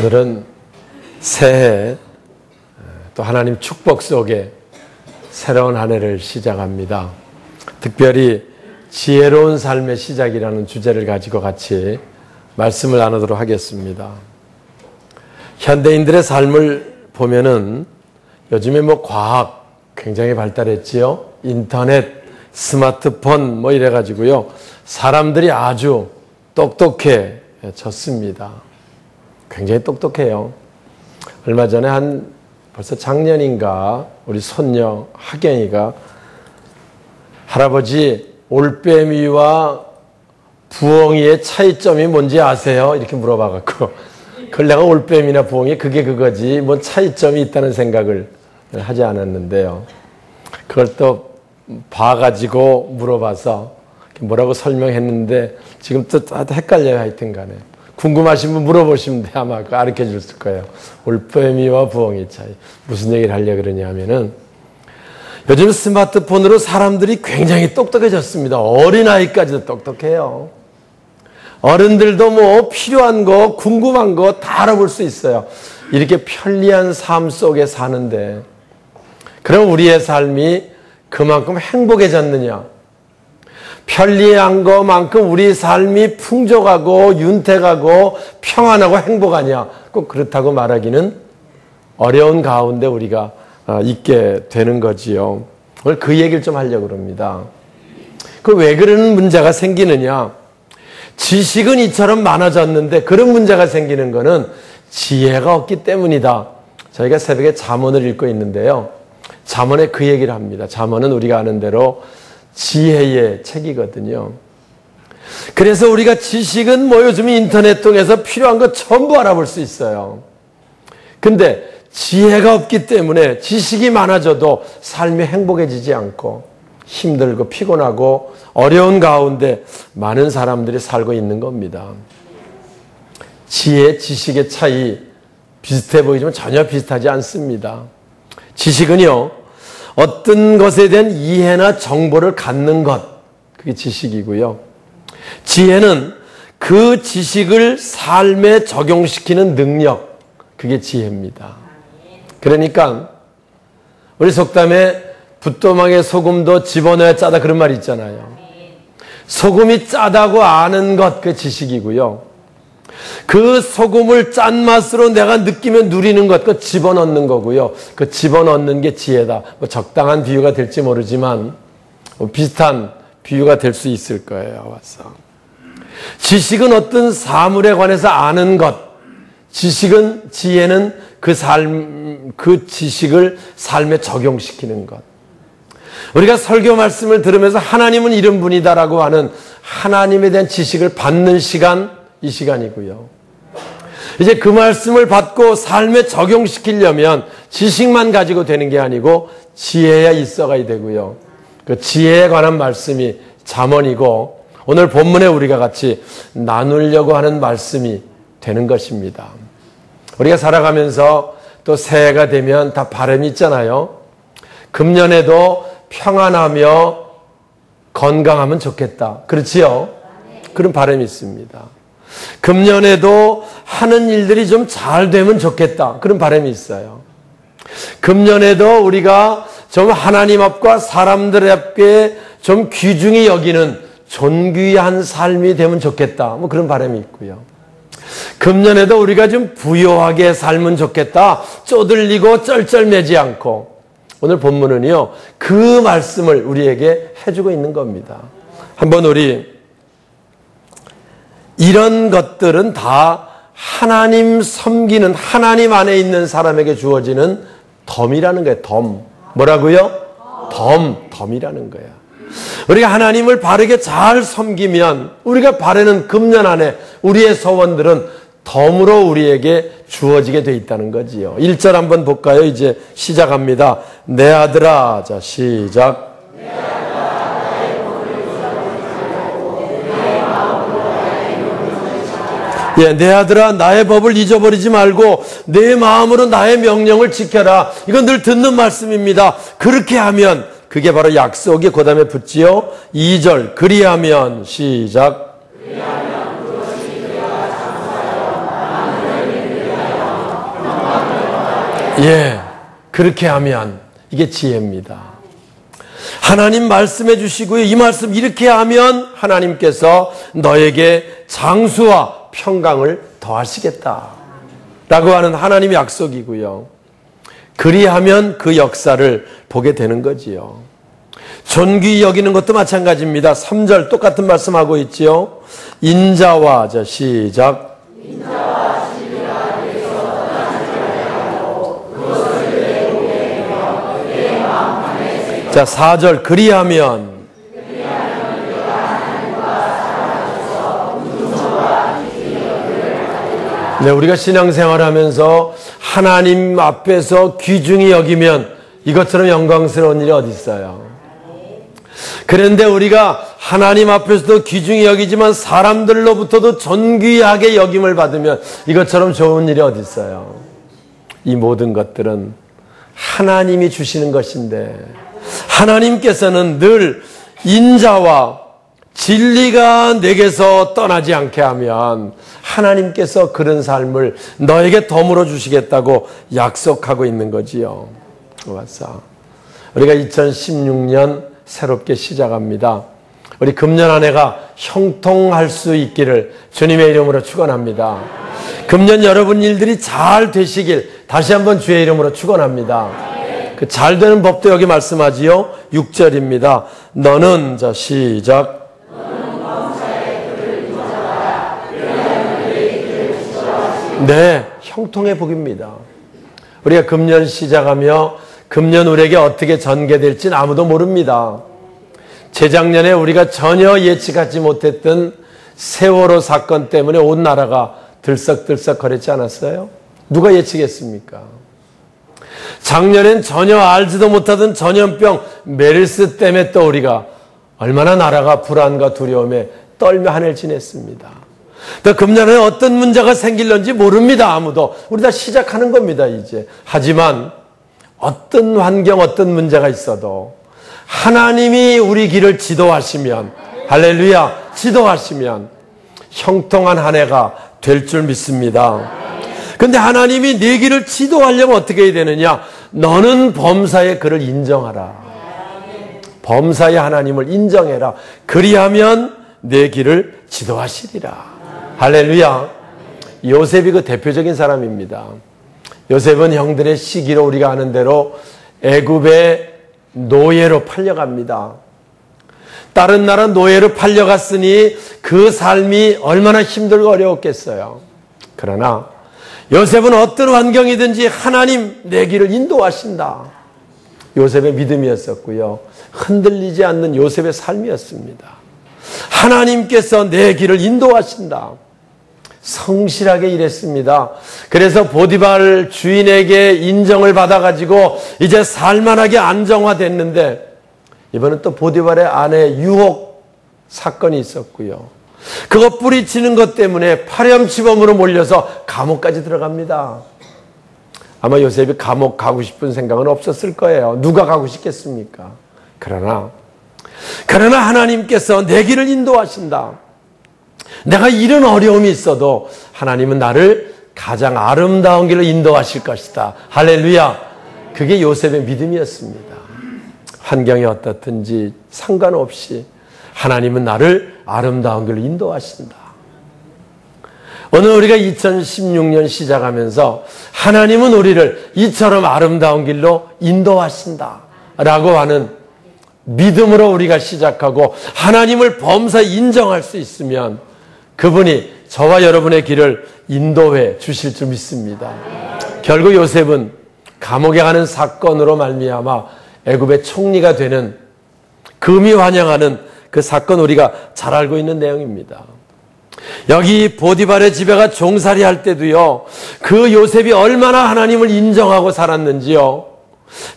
오늘은 새해 또 하나님 축복 속에 새로운 한 해를 시작합니다. 특별히 지혜로운 삶의 시작이라는 주제를 가지고 같이 말씀을 나누도록 하겠습니다. 현대인들의 삶을 보면은 요즘에 과학 굉장히 발달했지요. 인터넷, 스마트폰 이래가지고요. 사람들이 아주 똑똑해졌습니다. 굉장히 똑똑해요. 얼마 전에 벌써 작년인가 우리 손녀 하경이가 할아버지 올빼미와 부엉이의 차이점이 뭔지 아세요? 이렇게 물어봐갖고 그걸 내가 올빼미나 부엉이 그게 그거지 뭔 차이점이 있다는 생각을 하지 않았는데요. 그걸 또 봐가지고 물어봐서 뭐라고 설명했는데 지금 또 헷갈려요. 하여튼 간에 궁금하신 분 물어보시면 돼. 아마 가르쳐 줬을 거예요. 올빼미와 부엉이 차이. 무슨 얘기를 하려고 그러냐 하면은 요즘 스마트폰으로 사람들이 굉장히 똑똑해졌습니다. 어린아이까지도 똑똑해요. 어른들도 필요한 거, 궁금한 거 다 알아볼 수 있어요. 이렇게 편리한 삶 속에 사는데 그럼 우리의 삶이 그만큼 행복해졌느냐? 편리한 것만큼 우리 삶이 풍족하고 윤택하고 평안하고 행복하냐? 꼭 그렇다고 말하기는 어려운 가운데 우리가 있게 되는 거지요. 오늘 그 얘기를 좀 하려고 합니다. 왜 그런 문제가 생기느냐? 지식은 이처럼 많아졌는데 그런 문제가 생기는 거는 지혜가 없기 때문이다. 저희가 새벽에 잠언을 읽고 있는데요. 잠언에 그 얘기를 합니다. 잠언은 우리가 아는 대로 지혜의 책이거든요. 그래서 우리가 지식은 요즘 인터넷 통해서 필요한 거 전부 알아볼 수 있어요. 근데 지혜가 없기 때문에 지식이 많아져도 삶이 행복해지지 않고 힘들고 피곤하고 어려운 가운데 많은 사람들이 살고 있는 겁니다. 지혜, 지식의 차이 비슷해 보이지만 전혀 비슷하지 않습니다. 지식은요, 어떤 것에 대한 이해나 정보를 갖는 것, 그게 지식이고요. 지혜는 그 지식을 삶에 적용시키는 능력, 그게 지혜입니다. 그러니까 우리 속담에 붓도막에 소금도 집어넣어야 짜다 그런 말이 있잖아요. 소금이 짜다고 아는 것, 그 지식이고요. 그 소금을 짠맛으로 내가 느끼면 누리는 것, 그 집어넣는 거고요. 그 집어넣는 게 지혜다. 적당한 비유가 될지 모르지만 비슷한 비유가 될 수 있을 거예요. 와서. 지식은 어떤 사물에 관해서 아는 것. 지혜는 그 지식을 삶에 적용시키는 것. 우리가 설교 말씀을 들으면서 하나님은 이런 분이다라고 하는 하나님에 대한 지식을 받는 시간, 이 시간이고요. 이제 그 말씀을 받고 삶에 적용시키려면 지식만 가지고 되는 게 아니고 지혜가 있어가야 되고요. 그 지혜에 관한 말씀이 잠언이고 오늘 본문에 우리가 같이 나누려고 하는 말씀이 되는 것입니다. 우리가 살아가면서 또 새해가 되면 다 바람이 있잖아요. 금년에도 평안하며 건강하면 좋겠다. 그렇지요? 그런 바람이 있습니다. 금년에도 하는 일들이 좀 잘 되면 좋겠다. 그런 바람이 있어요. 금년에도 우리가 좀 하나님 앞과 사람들 앞에 좀 귀중히 여기는 존귀한 삶이 되면 좋겠다. 그런 바람이 있고요. 금년에도 우리가 좀 부요하게 살면 좋겠다. 쪼들리고 쩔쩔매지 않고. 오늘 본문은요, 그 말씀을 우리에게 해주고 있는 겁니다. 한번 우리 이런 것들은 다 하나님 섬기는 하나님 안에 있는 사람에게 주어지는 덤이라는 거예요. 덤. 뭐라고요? 덤이라는 거야. 우리가 하나님을 바르게 잘 섬기면 우리가 바라는 금년 안에 우리의 소원들은 덤으로 우리에게 주어지게 돼 있다는 거지요. 1절 한번 볼까요? 이제 시작합니다. 내 아들아. 자, 시작. 내 아들아 나의 법을 잊어버리지 말고 내 마음으로 나의 명령을 지켜라. 이건 늘 듣는 말씀입니다. 그렇게 하면 그게 바로 약속이 그 다음에 붙지요. 2절 그리하면 시작. 예, 그렇게 하면 이게 지혜입니다. 하나님 말씀해 주시고요. 이 말씀 이렇게 하면 하나님께서 너에게 장수와 평강을 더하시겠다 라고 하는 하나님의 약속이고요. 그리하면 그 역사를 보게 되는 거지요. 존귀 여기는 것도 마찬가지입니다. 3절 똑같은 말씀하고 있지요. 인자와 시작. 인자와 진리가 내게서 떠나지 그것을 내 목에 매며 내 마음 안에. 자, 4절 그리하면 네, 우리가 신앙생활하면서 하나님 앞에서 귀중히 여기면 이것처럼 영광스러운 일이 어디 있어요? 그런데 우리가 하나님 앞에서도 귀중히 여기지만 사람들로부터도 존귀하게 여김을 받으면 이것처럼 좋은 일이 어디 있어요? 이 모든 것들은 하나님이 주시는 것인데 하나님께서는 늘 인자와 진리가 내게서 떠나지 않게 하면 하나님께서 그런 삶을 너에게 덤으로 주시겠다고 약속하고 있는 거지요. 맞아. 우리가 2016년 새롭게 시작합니다. 우리 금년 한 해가 형통할 수 있기를 주님의 이름으로 축원합니다. 금년 여러분 일들이 잘 되시길 다시 한번 주의 이름으로 축원합니다. 그 잘 되는 법도 여기 말씀하지요. 6절입니다. 너는 자 시작. 네, 형통의 복입니다. 우리가 금년 시작하며 금년 우리에게 어떻게 전개될지는 아무도 모릅니다. 재작년에 우리가 전혀 예측하지 못했던 세월호 사건 때문에 온 나라가 들썩들썩 거렸지 않았어요? 누가 예측했습니까? 작년엔 전혀 알지도 못하던 전염병 메르스 때문에 또 우리가 얼마나 나라가 불안과 두려움에 떨며 한 해를 지냈습니다. 또 금년에 어떤 문제가 생길런지 모릅니다. 아무도. 우리 다 시작하는 겁니다. 이제. 하지만 어떤 환경 어떤 문제가 있어도 하나님이 우리 길을 지도하시면 할렐루야 지도하시면 형통한 한 해가 될 줄 믿습니다. 그런데 하나님이 내 길을 지도하려면 어떻게 해야 되느냐? 너는 범사의 그를 인정하라. 범사의 하나님을 인정해라. 그리하면 내 길을 지도하시리라. 할렐루야. 요셉이 그 대표적인 사람입니다. 요셉은 형들의 시기로 우리가 아는 대로 애굽의 노예로 팔려갑니다. 다른 나라 노예로 팔려갔으니 그 삶이 얼마나 힘들고 어려웠겠어요. 그러나 요셉은 어떤 환경이든지 하나님 내 길을 인도하신다. 요셉의 믿음이었었고요. 흔들리지 않는 요셉의 삶이었습니다. 하나님께서 내 길을 인도하신다. 성실하게 일했습니다. 그래서 보디발 주인에게 인정을 받아가지고 이제 살만하게 안정화됐는데 이번엔 또 보디발의 아내 유혹 사건이 있었고요. 그거 뿌리치는 것 때문에 파렴치범으로 몰려서 감옥까지 들어갑니다. 아마 요셉이 감옥 가고 싶은 생각은 없었을 거예요. 누가 가고 싶겠습니까? 그러나 하나님께서 내 길을 인도하신다. 내가 이런 어려움이 있어도 하나님은 나를 가장 아름다운 길로 인도하실 것이다. 할렐루야. 그게 요셉의 믿음이었습니다. 환경이 어떻든지 상관없이 하나님은 나를 아름다운 길로 인도하신다. 오늘 우리가 2016년 시작하면서 하나님은 우리를 이처럼 아름다운 길로 인도하신다 라고 하는 믿음으로 우리가 시작하고 하나님을 범사에 인정할 수 있으면 그분이 저와 여러분의 길을 인도해 주실 줄 믿습니다. 결국 요셉은 감옥에 가는 사건으로 말미암아 애굽의 총리가 되는 금이 환영하는 그 사건 우리가 잘 알고 있는 내용입니다. 여기 보디발의 집에가 종살이 할 때도요. 그 요셉이 얼마나 하나님을 인정하고 살았는지요.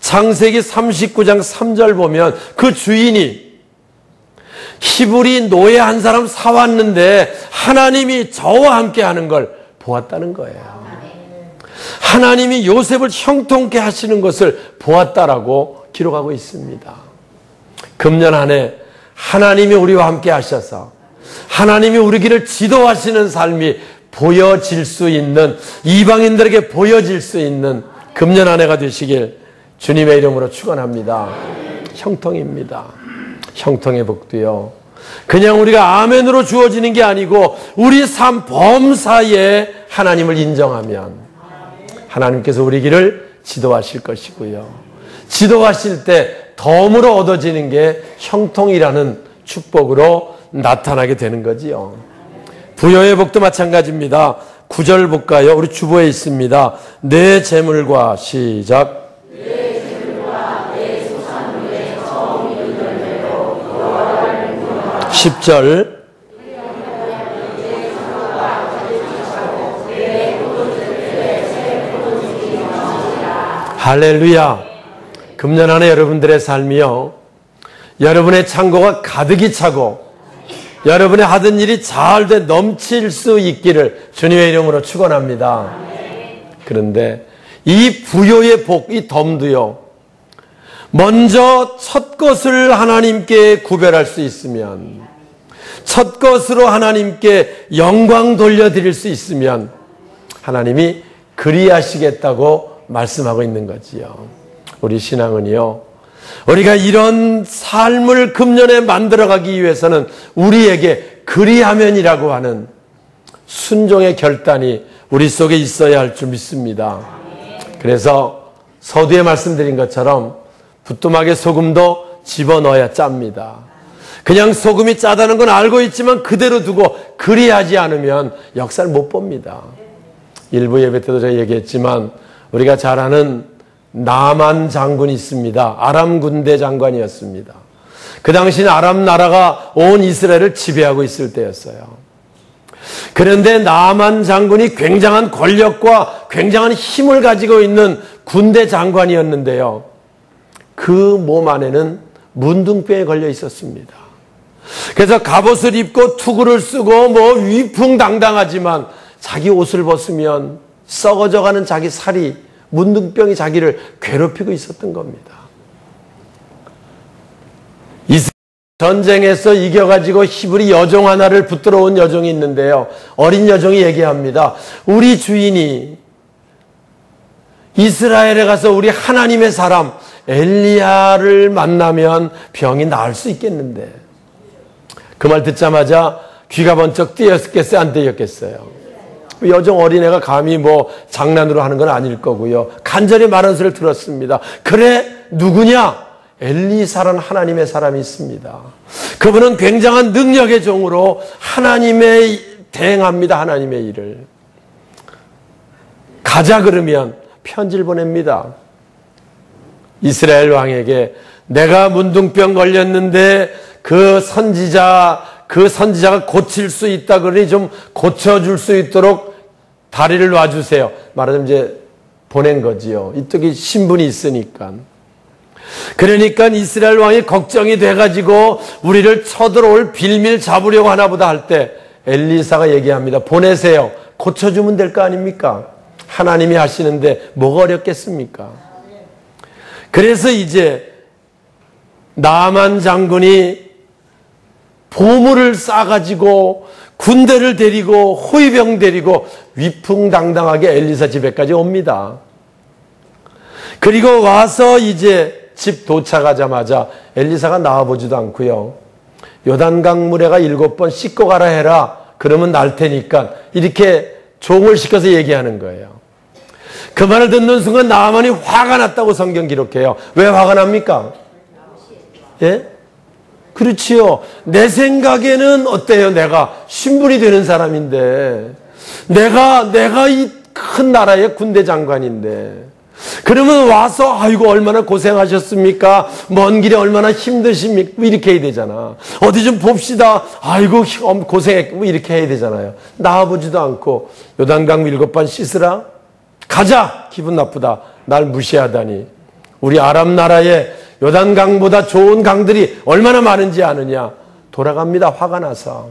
창세기 39장 3절 보면 그 주인이 히브리 노예 한 사람 사왔는데 하나님이 저와 함께 하는 걸 보았다는 거예요. 하나님이 요셉을 형통케 하시는 것을 보았다라고 기록하고 있습니다. 금년 한 해 하나님이 우리와 함께 하셔서 하나님이 우리 길을 지도하시는 삶이 보여질 수 있는 이방인들에게 보여질 수 있는 금년 한 해가 되시길 주님의 이름으로 축원합니다. 형통입니다. 형통의 복도요. 그냥 우리가 아멘으로 주어지는 게 아니고 우리 삶 범사에 하나님을 인정하면 하나님께서 우리 길을 지도하실 것이고요. 지도하실 때 덤으로 얻어지는 게 형통이라는 축복으로 나타나게 되는 거지요. 부여의 복도 마찬가지입니다. 9절 볼까요? 우리 주보에 있습니다. 내 재물과 시작. 내 재물과 내 소산물의 정 이룬 열매로 10절. 할렐루야. 금년 안에 여러분들의 삶이요, 여러분의 창고가 가득히 차고 여러분의 하던 일이 잘 돼 넘칠 수 있기를 주님의 이름으로 축원합니다. 그런데 이 부요의 복, 이 덤도요, 먼저 첫 것을 하나님께 구별할 수 있으면, 첫 것으로 하나님께 영광 돌려드릴 수 있으면 하나님이 그리하시겠다고 말씀하고 있는 거지요. 우리 신앙은요, 우리가 이런 삶을 금년에 만들어가기 위해서는 우리에게 그리하면이라고 하는 순종의 결단이 우리 속에 있어야 할 줄 믿습니다. 그래서 서두에 말씀드린 것처럼 부뚜막에 소금도 집어넣어야 짭니다. 그냥 소금이 짜다는 건 알고 있지만 그대로 두고 그리하지 않으면 역사를 못 봅니다. 일부 예배 때도 제가 얘기했지만 우리가 잘 아는 나만 장군이 있습니다. 아람 군대 장관이었습니다. 그 당시는 아람 나라가 온 이스라엘을 지배하고 있을 때였어요. 그런데 나만 장군이 굉장한 권력과 굉장한 힘을 가지고 있는 군대 장관이었는데요, 그 몸 안에는 문둥병에 걸려 있었습니다. 그래서 갑옷을 입고 투구를 쓰고 위풍당당하지만 자기 옷을 벗으면 썩어져가는 자기 살이, 문둥병이 자기를 괴롭히고 있었던 겁니다. 이스라엘 전쟁에서 이겨가지고 히브리 여종 하나를 붙들어 온 여종이 있는데요, 어린 여종이 얘기합니다. 우리 주인이 이스라엘에 가서 우리 하나님의 사람 엘리야를 만나면 병이 나을 수 있겠는데, 그 말 듣자마자 귀가 번쩍 뜨였겠어요, 안 뜨였겠어요? 여종 어린애가 감히 장난으로 하는 건 아닐 거고요. 간절히 말하는 소리를 들었습니다. 그래, 누구냐? 엘리사라는 하나님의 사람이 있습니다. 그분은 굉장한 능력의 종으로 하나님의 대행합니다. 하나님의 일을. 가자 그러면 편지를 보냅니다. 이스라엘 왕에게 내가 문둥병 걸렸는데 그 선지자가 고칠 수 있다 그러니 좀 고쳐줄 수 있도록 다리를 놔주세요. 말하자면 이제 보낸 거지요. 이쪽에 신분이 있으니까. 그러니까 이스라엘 왕이 걱정이 돼가지고 우리를 쳐들어올 빌미를 잡으려고 하나 보다 할 때 엘리사가 얘기합니다. 보내세요. 고쳐주면 될 거 아닙니까? 하나님이 하시는데 뭐가 어렵겠습니까? 그래서 이제 나만 장군이 보물을 싸가지고 군대를 데리고 호위병 데리고 위풍당당하게 엘리사 집에까지 옵니다. 그리고 와서 이제 집 도착하자마자 엘리사가 나와보지도 않고요, 요단강 물에가 7번 씻고 가라 해라, 그러면 날 테니까 이렇게 종을 시켜서 얘기하는 거예요. 그 말을 듣는 순간 나아만이 화가 났다고 성경 기록해요. 왜 화가 납니까? 예? 그렇지요. 내 생각에는 어때요? 내가 신분이 되는 사람인데, 내가 이 큰 나라의 군대 장관인데, 그러면 와서 아이고 얼마나 고생하셨습니까? 먼 길에 얼마나 힘드십니까? 이렇게 해야 되잖아. 어디 좀 봅시다. 아이고 고생했고 이렇게 해야 되잖아요. 나와보지도 않고 요단강 7번 씻으라? 가자! 기분 나쁘다. 날 무시하다니. 우리 아람 나라에 요단강보다 좋은 강들이 얼마나 많은지 아느냐. 돌아갑니다. 화가 나서.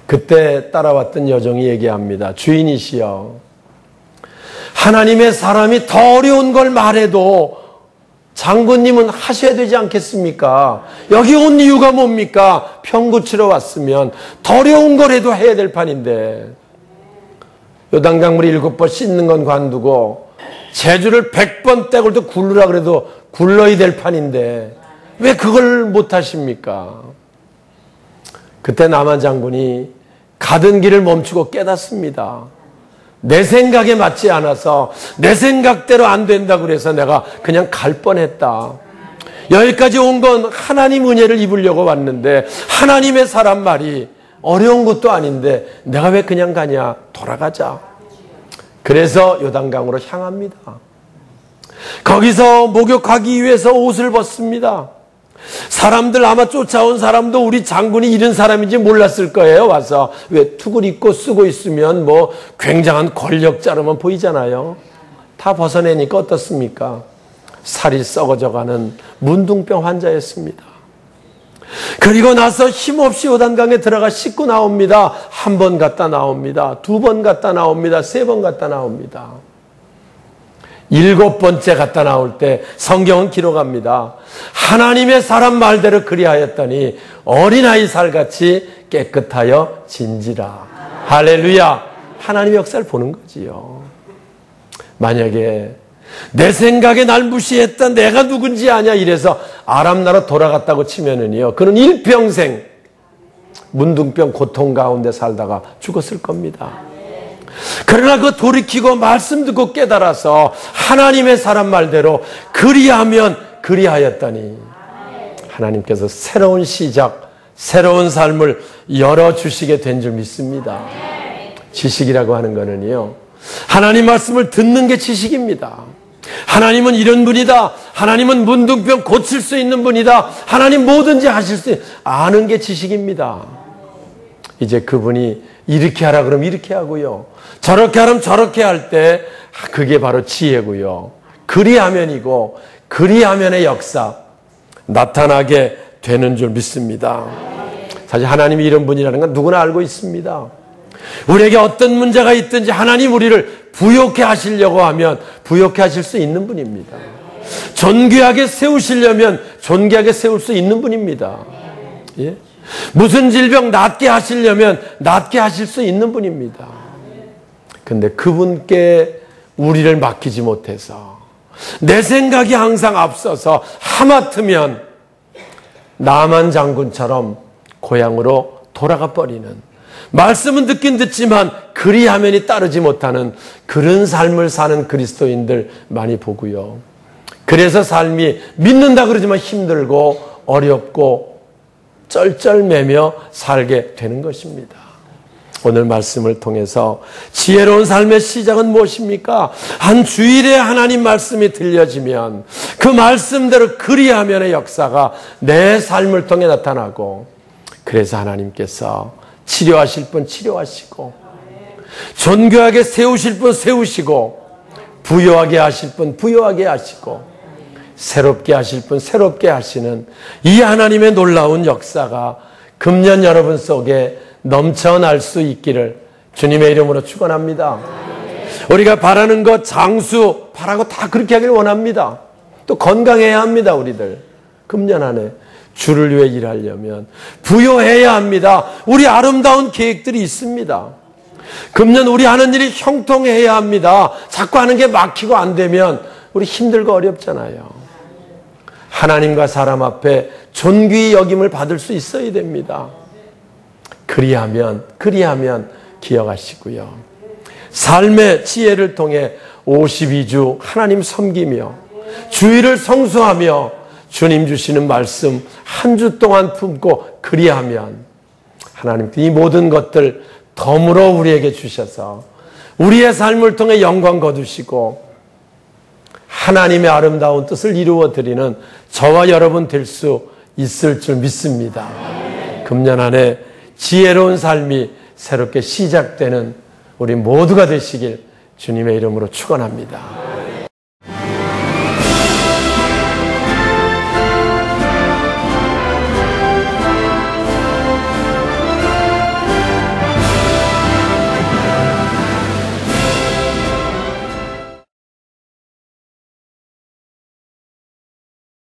그때 따라왔던 여종이 얘기합니다. 주인이시여, 하나님의 사람이 더 어려운 걸 말해도 장군님은 하셔야 되지 않겠습니까? 여기 온 이유가 뭡니까? 병 고치러 왔으면 더 어려운 걸 해도 해야 될 판인데 요단강물이 7번 씻는 건 관두고 제주를 100번 떼굴도 굴르라 그래도 굴러야 될 판인데 왜 그걸 못하십니까? 그때 남한 장군이 가던 길을 멈추고 깨닫습니다. 내 생각에 맞지 않아서 내 생각대로 안 된다고 그래서 내가 그냥 갈 뻔했다. 여기까지 온 건 하나님 은혜를 입으려고 왔는데 하나님의 사람 말이 어려운 것도 아닌데 내가 왜 그냥 가냐? 돌아가자. 그래서 요단강으로 향합니다. 거기서 목욕하기 위해서 옷을 벗습니다. 사람들 아마 쫓아온 사람도 우리 장군이 이런 사람인지 몰랐을 거예요. 와서 왜 툭을 입고 쓰고 있으면 뭐 굉장한 권력자로만 보이잖아요. 다 벗어내니까 어떻습니까? 살이 썩어져가는 문둥병 환자였습니다. 그리고 나서 힘없이 요단강에 들어가 씻고 나옵니다. 한 번 갔다 나옵니다. 2번 갔다 나옵니다. 3번 갔다 나옵니다. 7번째 갔다 나올 때 성경은 기록합니다. 하나님의 사람 말대로 그리하였더니 어린아이 살같이 깨끗하여 진지라. 할렐루야. 하나님의 역사를 보는 거지요. 만약에 내 생각에 날 무시했던 내가 누군지 아냐 이래서 아람나라 돌아갔다고 치면은요, 그는 일평생 문둥병 고통 가운데 살다가 죽었을 겁니다. 그러나 그 돌이키고 말씀 듣고 깨달아서 하나님의 사람 말대로 그리하면 그리하였더니 하나님께서 새로운 시작, 새로운 삶을 열어주시게 된 줄 믿습니다. 지식이라고 하는 거는요, 하나님 말씀을 듣는 게 지식입니다. 하나님은 이런 분이다. 하나님은 문둥병 고칠 수 있는 분이다. 하나님 뭐든지 하실 수 아는 게 지식입니다. 이제 그분이 이렇게 하라 그러면 이렇게 하고요. 저렇게 하라면 저렇게 할 때 그게 바로 지혜고요. 그리하면이고 그리하면의 역사 나타나게 되는 줄 믿습니다. 사실 하나님이 이런 분이라는 건 누구나 알고 있습니다. 우리에게 어떤 문제가 있든지 하나님 우리를 부욕해 하시려고 하면 부욕해 하실 수 있는 분입니다. 존귀하게 세우시려면 존귀하게 세울 수 있는 분입니다. 예? 무슨 질병 낫게 하시려면 낫게 하실 수 있는 분입니다. 근데 그분께 우리를 맡기지 못해서 내 생각이 항상 앞서서 하마터면 남한 장군처럼 고향으로 돌아가 버리는, 말씀은 듣긴 듣지만 그리하면이 따르지 못하는 그런 삶을 사는 그리스도인들 많이 보고요. 그래서 삶이 믿는다 그러지만 힘들고 어렵고 쩔쩔매며 살게 되는 것입니다. 오늘 말씀을 통해서 지혜로운 삶의 시작은 무엇입니까? 한 주일에 하나님 말씀이 들려지면 그 말씀대로 그리하면의 역사가 내 삶을 통해 나타나고, 그래서 하나님께서 치료하실 분 치료하시고, 존귀하게 세우실 분 세우시고, 부요하게 하실 분 부요하게 하시고, 새롭게 하실 분 새롭게 하시는 이 하나님의 놀라운 역사가 금년 여러분 속에 넘쳐날 수 있기를 주님의 이름으로 축원합니다. 우리가 바라는 것, 장수 바라고 다 그렇게 하길 원합니다. 또 건강해야 합니다. 우리들 금년 안에 주를 위해 일하려면 부요해야 합니다. 우리 아름다운 계획들이 있습니다. 금년 우리 하는 일이 형통해야 합니다. 자꾸 하는 게 막히고 안 되면 우리 힘들고 어렵잖아요. 하나님과 사람 앞에 존귀 여김을 받을 수 있어야 됩니다. 그리하면 기억하시고요. 삶의 지혜를 통해 52주 하나님 섬기며 주일을 성수하며 주님 주시는 말씀 한 주 동안 품고 그리하면 하나님께 이 모든 것들 덤으로 우리에게 주셔서 우리의 삶을 통해 영광 거두시고 하나님의 아름다운 뜻을 이루어드리는 저와 여러분 될 수 있을 줄 믿습니다. 금년 안에 지혜로운 삶이 새롭게 시작되는 우리 모두가 되시길 주님의 이름으로 축원합니다.